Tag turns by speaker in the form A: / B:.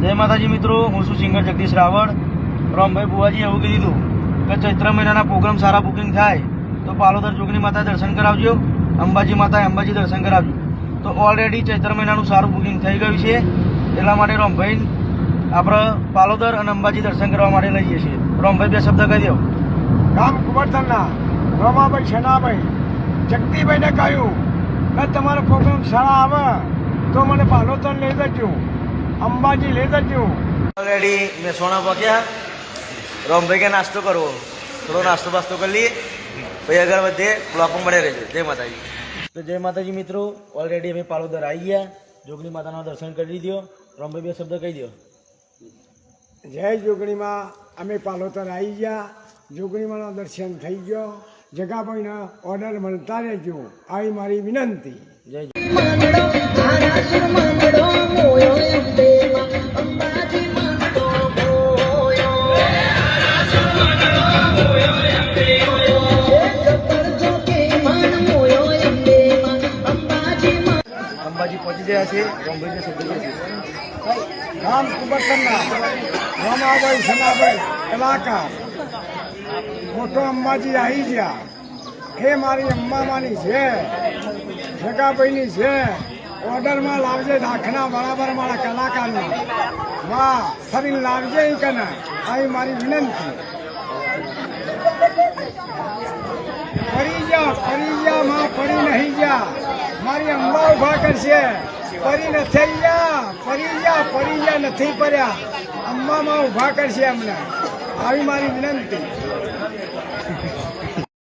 A: जय माताजी मित्रों, हूँ छुं सिंगर जगदीश रावड़। रामभाई बुआजी एवं कीधुं कि चैत्र महीना प्रोग्राम सारा बुकिंग थाय तो पालोदर जोगनी माता दर्शन करावजो, अंबाजी माता अंबाजी दर्शन करावजो। तो ऑलरेडी चैत्र महीना सारू बुकिंग थई गयुं छे, એટલા માટે રામભાઈ આપણે પાલોદર અને અંબાજી દર્શન કરવા માટે લઈએ છીએ। રામભાઈ બે શબ્દ કહી દો।
B: ગામ કુંવરથાના રોમાભાઈ છનાભાઈ જગદીભાઈને કહ્યું કે તમારો પ્રોગ્રામ સારા આવે તો મને પાલોદર લઈ જજો, અંબાજી લઈ જજો।
A: ऑलरेडी मेसोना पक्या, रामभाई के नाश्तो करो, थोड़ा नाश्तो बास्तो कर लिए भाई अगर बधे ब्लॉक में बड़े रहे। जय माताजी। तो जय माताजी मित्रों, ऑलरेडी अभी पालोदर आई गया, जोगनी माता दर्शन कर लीजिए। रामभाई બે શબ્દ કહી દો।
B: જય જોગણીમાં અમે પાલોદર આવી ગયા, જોગણીમાંનો દર્શન થઈ ગયો। જગાભાઈના ઓર્ડર મળતા રહેજો, આવી મારી વિનંતી।
A: જય અંબાજી પહોંચી ગયા છે। રામભાઈ ને શબ્દ કહી દો।
B: ગામ કુંવરથાના રોમાભાઈ છનાભાઈ કલાકાર મોટો અંબાજી આવી ગયા। એ મારી અંબામાની છે, જગાભાઈની છે। ઓર્ડરમાં લાવજે દાખલા બરાબર મારા કલાકારના, વાહ ફરી લાવજે એ કને, આવી મારી વિનંતી। પડી જા માં પડી નહીં જા, મારી અંબા ઉભા કરશે। પરી નથી ગયા, પડી જા નથી પડ્યા, અંબામાં ઉભા કરશે અમને, આવી મારી વિનંતી।